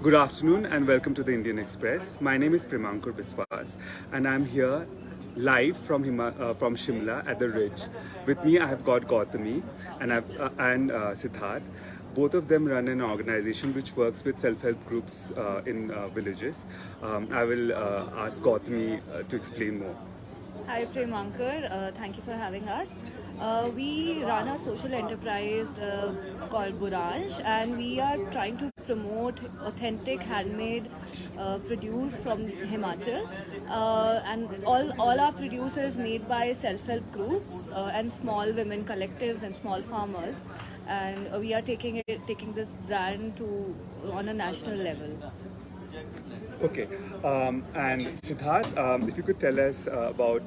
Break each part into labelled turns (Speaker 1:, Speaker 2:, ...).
Speaker 1: Good afternoon and welcome to the Indian Express. My name is Primankur Biswas and I'm here live from Shimla at the Ridge. With me I have got Gautami and Siddharth. Both of them run an organization which works with self-help groups in villages. I will ask Gautami to explain more.
Speaker 2: Hi Premankar, thank you for having us. We run a social enterprise called Buraansh, and we are trying to promote authentic handmade produce from Himachal, and all our produce is made by self-help groups and small women collectives and small farmers, and we are taking this brand to on a national level.
Speaker 1: Okay, and Siddharth, if you could tell us about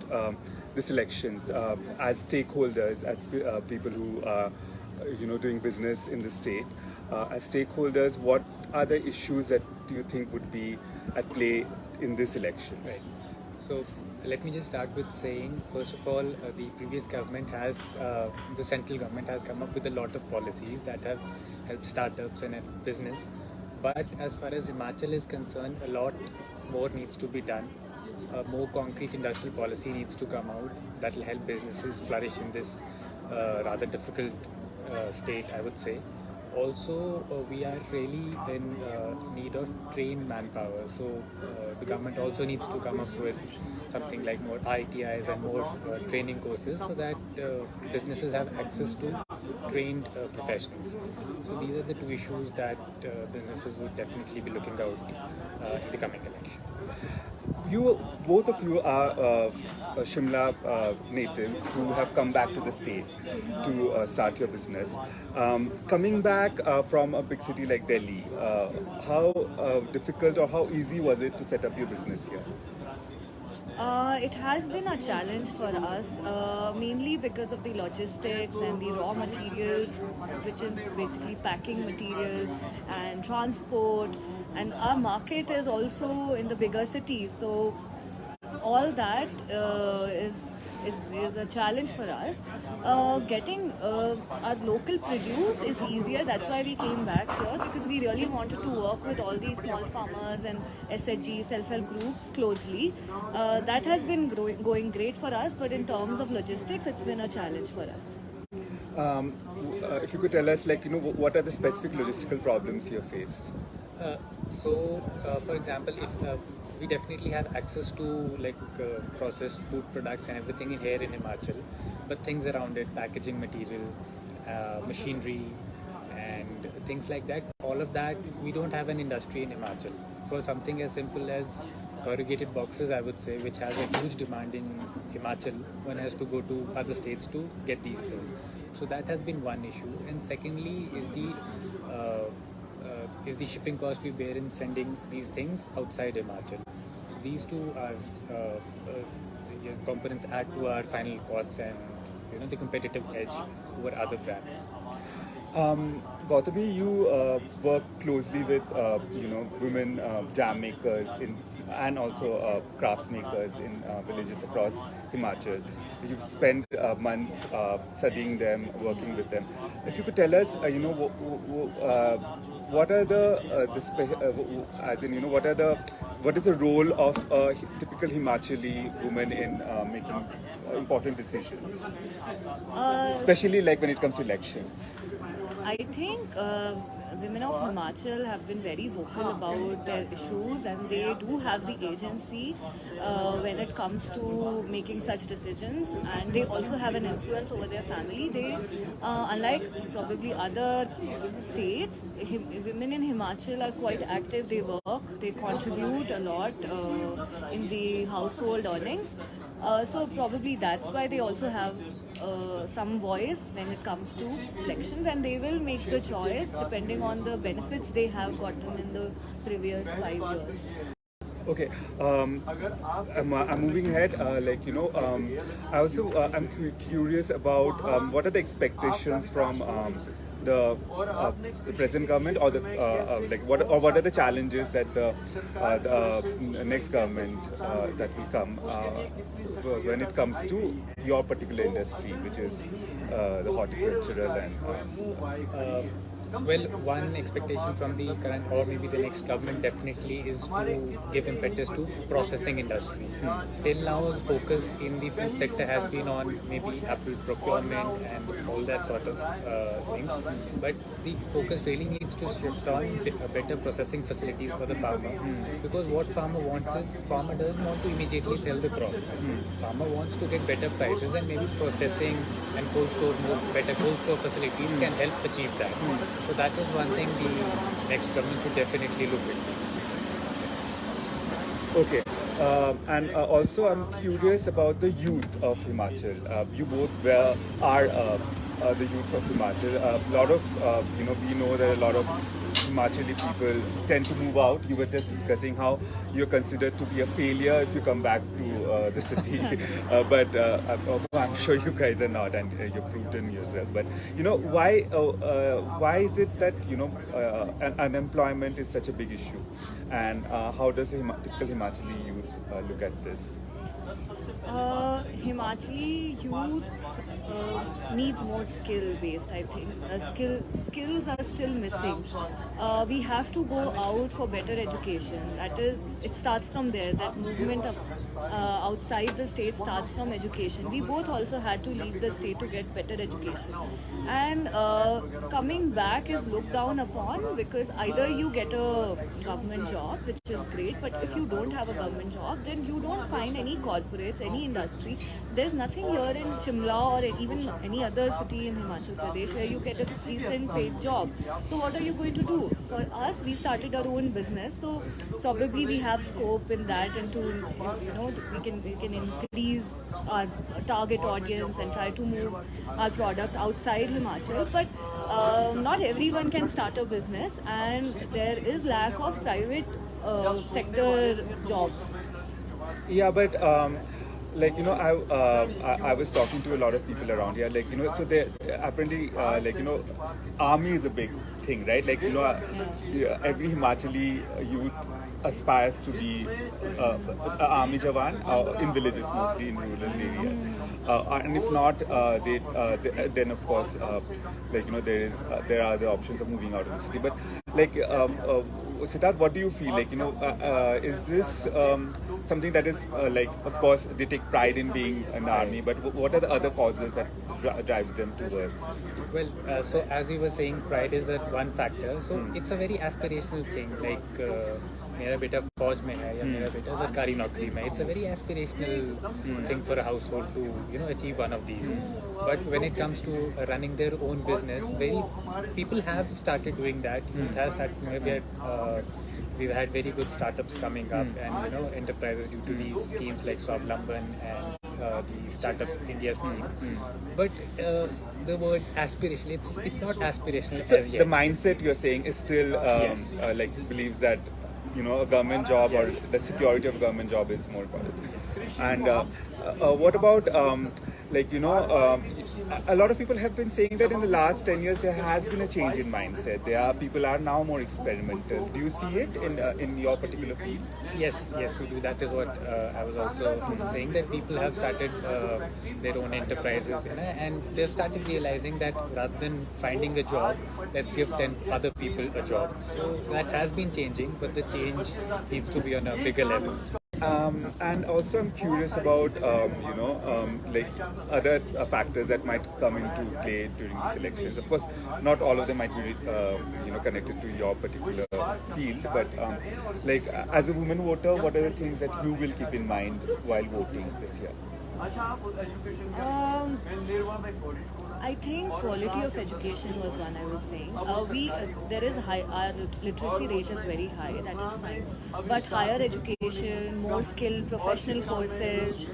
Speaker 1: the selections as stakeholders, as people who are, doing business in the state, as stakeholders, what are the issues that you think would be at play in this elections?
Speaker 3: Right. So let me just start with saying, first of all, the previous government the central government has come up with a lot of policies that have helped startups and business. But as far as Himachal is concerned, a lot more needs to be done. More concrete industrial policy needs to come out that will help businesses flourish in this rather difficult state, I would say. Also, we are really in need of trained manpower. So the government also needs to come up with something like more ITIs and more training courses so that businesses have access to trained professionals. So these are the two issues that businesses would definitely be looking out in the coming election.
Speaker 1: Both of you are Shimla natives who have come back to the state to start your business. Coming back from a big city like Delhi, how difficult or how easy was it to set up your business here?
Speaker 2: It has been a challenge for us, mainly because of the logistics and the raw materials, which is basically packing material and transport. And our market is also in the bigger cities, so all that is a challenge for us. Getting our local produce is easier. That's why we came back here, because we really wanted to work with all these small farmers and SHG self-help groups closely. That has been going great for us, but in terms of logistics, it's been a challenge for us.
Speaker 1: If you could tell us, what are the specific logistical problems you have faced?
Speaker 3: For example, if we definitely have access to processed food products and everything in here in Himachal, but things around it, packaging material, machinery, and things like that, all of that, we don't have an industry in Himachal. For something as simple as corrugated boxes, I would say, which has a huge demand in Himachal, one has to go to other states to get these things. So that has been one issue. And secondly is the shipping cost we bear in sending these things outside Himachal. So these two are the components add to our final costs and the competitive edge over other brands.
Speaker 1: Gautami, you work closely with women jam makers and also crafts makers in villages across Himachal. You've spent months studying them, working with them. If you could tell us, what are what is the role of a typical Himachali woman in making important decisions, especially when it comes to elections?
Speaker 2: I think women of Himachal have been very vocal about their issues, and they do have the agency when it comes to making such decisions, and they also have an influence over their family. They, unlike probably other states, women in Himachal are quite active. They work, they contribute a lot in the household earnings. So probably that's why they also have some voice when it comes to elections, and they will make the choice depending on the benefits they have gotten in the previous 5 years.
Speaker 1: Okay, I'm moving ahead. I also I'm curious about what are the expectations from the present government, or what are the challenges that the next government that will come when it comes to your particular industry, which is the horticultural and
Speaker 3: Well, one expectation from the current or maybe the next government definitely is to give impetus to processing industry. Till now, the focus in the food sector has been on maybe apple procurement and all that sort of things. But the focus really needs to shift on better processing facilities for the farmer. Because what farmer wants is, farmer doesn't want to immediately sell the crop. Farmer wants to get better prices, and maybe processing and better cold store facilities can help achieve that. So that is one thing the next government should definitely look into.
Speaker 1: Okay. And also, I'm curious about the youth of Himachal. You both are the youth of Himachal. A lot of, we know that a lot of Himachali people tend to move out. You were just discussing how you're considered to be a failure if you come back to the city. But I'm sure you guys are not, and you've proven yourself. But, why is it that, unemployment is such a big issue? And how does a typical Himachali youth look at this?
Speaker 2: Himachali youth needs more skill based, I think. Skills are still missing. We have to go out for better education. That is, it starts from there. That movement outside the state starts from education. We both also had to leave the state to get better education. And coming back is looked down upon, because either you get a government job, which is great, but if you don't have a government job, then you don't find any corporates, any industry. There's nothing here in Shimla or even any other city in Himachal Pradesh where you get a decent paid job. So what are you going to do? For us, we started our own business, so probably we have scope in that, and to we can increase our target audience and try to move our product outside Himachal. But not everyone can start a business, and there is lack of private sector jobs.
Speaker 1: Yeah, but I was talking to a lot of people around here. So they apparently army is a big thing, right? Every Himachali youth aspires to be an army jawan in villages, mostly in rural areas. And if not, then of course, there are the options of moving out of the city. But Siddharth, what do you feel? Is this something that is of course, they take pride in being in the army, but what are the other causes that drives them towards?
Speaker 3: Well, so as you were saying, pride is that one factor. So it's a very aspirational thing. मेरा बेटा फौज में है या मेरा बेटा सरकारी नौकरी में. It's a very aspirational thing for a household to achieve one of these. But when it comes to running their own business, people have started doing that. Youth has started. We've had very good startups coming up, and enterprises due to these schemes like Swavlamban and the Startup India scheme. But the word aspirational, it's not aspirational as yet.
Speaker 1: The mindset you're saying is still believes that a government job or the security of a government job is more important. And what about a lot of people have been saying that in the last 10 years there has been a change in mindset. People are now more experimental. Do you see it in your particular field?
Speaker 3: Yes, we do. That is what I was also saying, that people have started their own enterprises, and they've started realizing that rather than finding a job, let's give 10 other people a job. So that has been changing, but the change needs to be on a bigger level.
Speaker 1: And also, I'm curious about other factors that might come into play during these elections. Of course, not all of them might be connected to your particular field, but as a woman voter, what are the things that you will keep in mind while voting this year?
Speaker 2: I think quality of education was one I was saying. There is our literacy rate is very high, that is fine. But higher education, more skilled professional courses,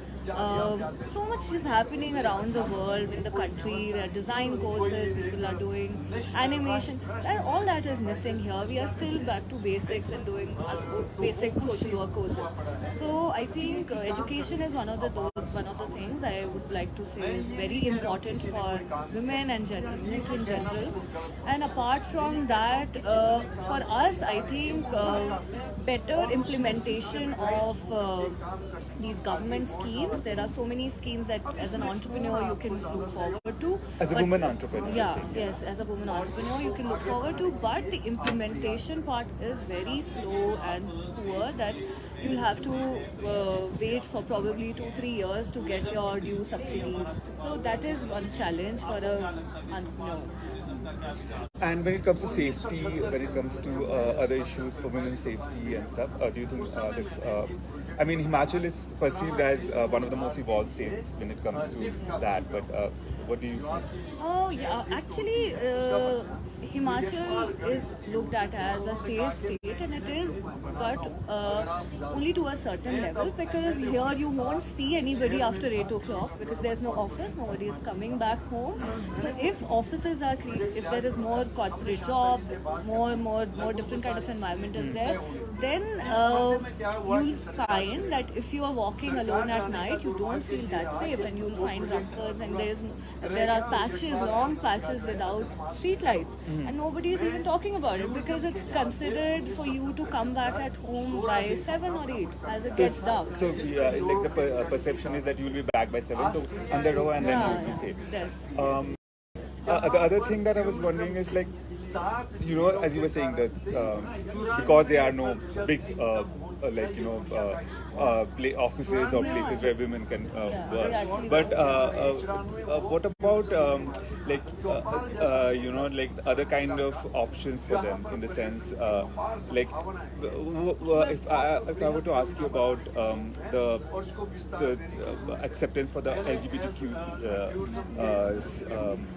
Speaker 2: so much is happening around the world, in the country. There are design courses people are doing, animation, and all that is missing here. We are still back to basics and doing basic social work courses. So I think education is one of one of the things I would like to say is very important for women and youth in general. And apart from that, for us, I think better implementation of these government schemes. There are so many schemes that as an entrepreneur you can look forward to.
Speaker 1: As a woman entrepreneur.
Speaker 2: Yeah, yes, as a woman entrepreneur you can look forward to, but the implementation part is very slow and poor, that you'll have to wait for probably 2-3 years to get your due subsidies. So that is one challenge for a entrepreneur.
Speaker 1: And when it comes to safety, when it comes to other issues for women's safety and stuff, do you think I mean, Himachal is perceived as one of the most evolved states when it comes to that, but what do you think?
Speaker 2: Oh yeah, actually Himachal is looked at as a safe state, and it is, but only to a certain level, because here you won't see anybody after 8 o'clock because there's no office, nobody is coming back home. So if offices are if there is more corporate jobs, more different kind of environment is there, then you'll find that if you are walking alone at night, you don't feel that safe, and you'll find drunkards, and there are long patches without street lights, and nobody is even talking about it because it's considered for you to come back at home by 7 or 8 as it gets dark.
Speaker 1: So like the perception is that you'll be back by 7, so on the road, and then you'll be safe.
Speaker 2: Yes.
Speaker 1: The other thing that I was wondering is, like, you know, as you were saying, that because there are no big like, you know, offices or places where women can work. But what about like you know, like other kind of options for them, in the sense like if I were to ask you about the acceptance for the LGBTQ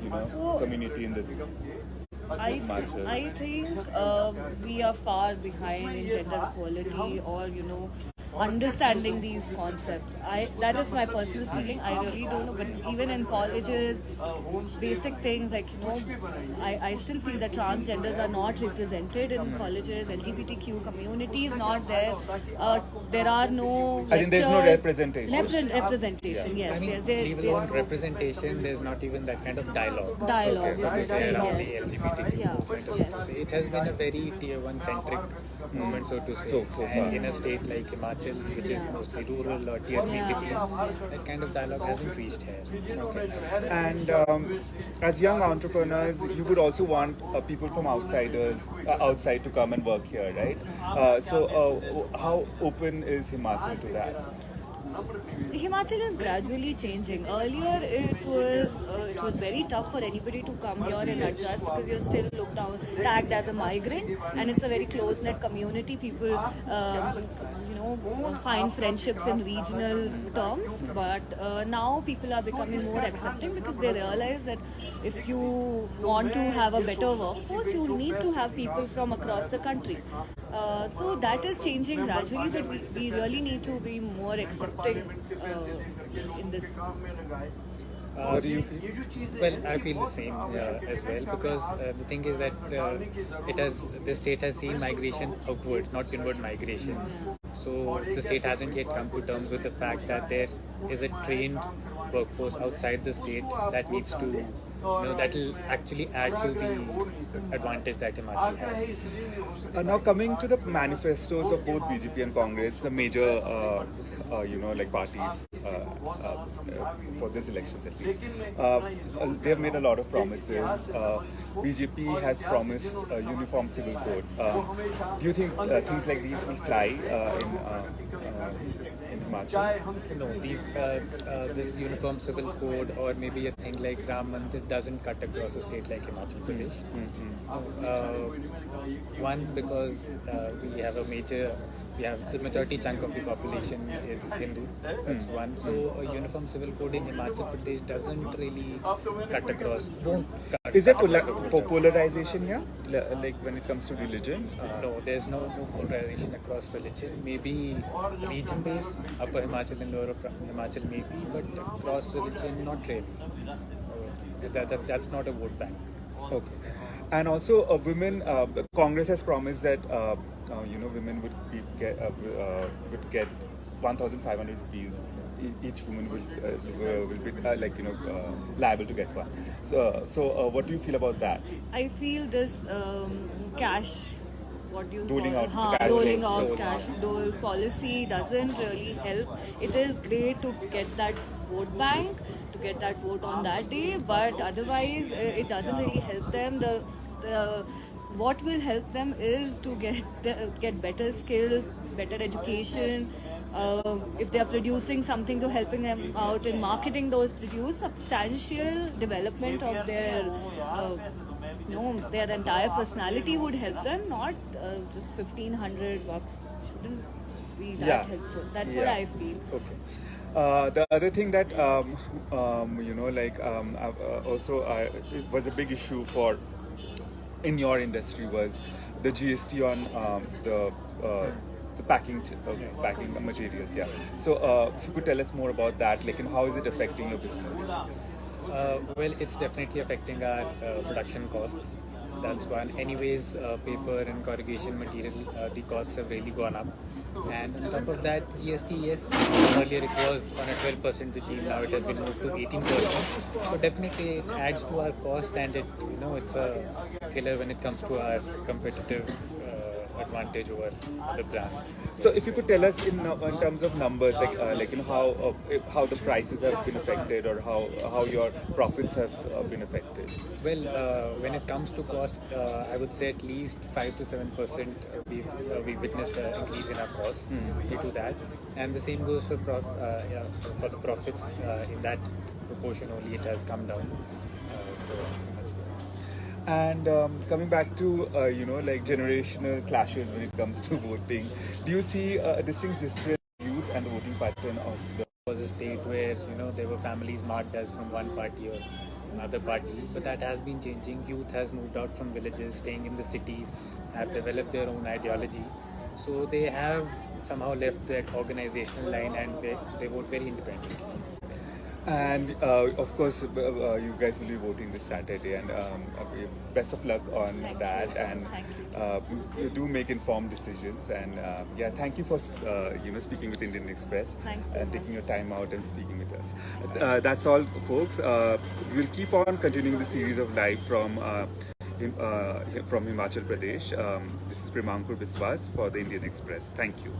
Speaker 1: you know, community in this.
Speaker 2: I think we are far behind in gender equality, or you know, understanding these concepts. That is my personal feeling. I really don't know, but even in colleges, basic things like, you know, I still feel that transgenders are not represented in colleges. LGBTQ community is not there. There are no lectures.
Speaker 1: I think there's no representation.
Speaker 2: Representation, yes.
Speaker 3: I mean,
Speaker 2: yes.
Speaker 3: leave alone representation, there's not even that kind of dialogue.
Speaker 2: Dialogue,
Speaker 3: Right? Around the
Speaker 2: yes.
Speaker 3: LGBTQ movement, or
Speaker 2: Yes.
Speaker 3: it has been a very tier 1 centric movement, so to say.
Speaker 1: So far.
Speaker 3: And in a state like Himachal, which is mostly rural or tier 3 cities, that kind of dialogue hasn't reached here. Okay.
Speaker 1: And as young entrepreneurs, you would also want people from outside to come and work here, right? So how open is Himachal to that?
Speaker 2: Himachal is gradually changing. Earlier, it was very tough for anybody to come here and adjust, because you're still looked down, tagged as a migrant, and it's a very close-knit community. People, you know, find friendships in regional terms. But now people are becoming more accepting, because they realize that if you want to have a better workforce, you need to have people from across the country. So that is changing gradually, but we really need to be more accepting in this.
Speaker 1: What do you feel?
Speaker 3: Well, I feel the same as well, because the thing is that the state has seen migration outward, not inward migration. So the state hasn't yet come to terms with the fact that there is a trained workforce outside the state that needs to, you know, that will actually add to the advantage that Himachal has.
Speaker 1: Now coming to the manifestos of both BJP and Congress, the major, you know, like parties for this elections at least, they have made a lot of promises. BJP has promised a uniform civil code. Do you think things like these will fly in Himachal?
Speaker 3: No, this uniform civil code, or maybe a thing like Ram Mandir, doesn't cut across a state like Himachal Pradesh. One, because we have the majority chunk of the population is Hindu. That's one. So a uniform civil code in Himachal Pradesh doesn't really cut across.
Speaker 1: Is there polarization here, like when it comes to religion?
Speaker 3: No, there's no polarization across religion. Maybe region-based, Upper Himachal and Lower Himachal maybe, but across religion, not really. That's not a vote bank.
Speaker 1: Okay. And also, women. Congress has promised that you know, women would get 1,500 rupees each woman will be liable to get one. So what do you feel about that?
Speaker 2: I feel this cash, what do you
Speaker 1: Doling
Speaker 2: call
Speaker 1: out
Speaker 2: it?
Speaker 1: cash
Speaker 2: Doling
Speaker 1: loans.
Speaker 2: out cash dole policy doesn't really help. It is great to get that vote bank, to get that vote on that day, but otherwise it doesn't really help them. The what will help them is to get better skills, better education. If they are producing something, to helping them out in marketing those produce, substantial development of their their entire personality would help them, not just $1,500 shouldn't be that helpful. That's what I feel.
Speaker 1: Okay. The other thing that it was a big issue for in your industry was the GST on the packing materials. Yeah. So if you could tell us more about that, like, and how is it affecting your business?
Speaker 3: Well, it's definitely affecting our production costs. That's one. Anyways, paper and corrugation material, the costs have really gone up. And on top of that, GST, yes, earlier it was on a 12% regime, now it has been moved to 18%. So definitely it adds to our costs, and it's a killer when it comes to our competitive advantage over other brands.
Speaker 1: So if you could tell us in terms of numbers, how the prices have been affected, or how your profits have been affected.
Speaker 3: Well, when it comes to cost, I would say at least 5 to 7% we've witnessed an increase in our costs due to that, and the same goes for for the profits. In that proportion only, it has come down. So that's it.
Speaker 1: And coming back to generational clashes when it comes to voting, do you see a distinct difference in youth and the voting pattern of the?
Speaker 3: Was a state where there were families marked as from one party or another party, but that has been changing. Youth has moved out from villages, staying in the cities, have developed their own ideology, so they have somehow left that organizational line, and they vote very independently.
Speaker 1: And of course, you guys will be voting this Saturday, and best of luck on
Speaker 2: Thank
Speaker 1: that.
Speaker 2: you.
Speaker 1: And
Speaker 2: Thank
Speaker 1: you do make informed decisions. And thank you for speaking with Indian Express
Speaker 2: Thanks so
Speaker 1: and
Speaker 2: much.
Speaker 1: taking your time out and speaking with us. That's all, folks. We will keep on continuing the series of live from Himachal Pradesh. This is Primankur Biswas for the Indian Express. Thank you.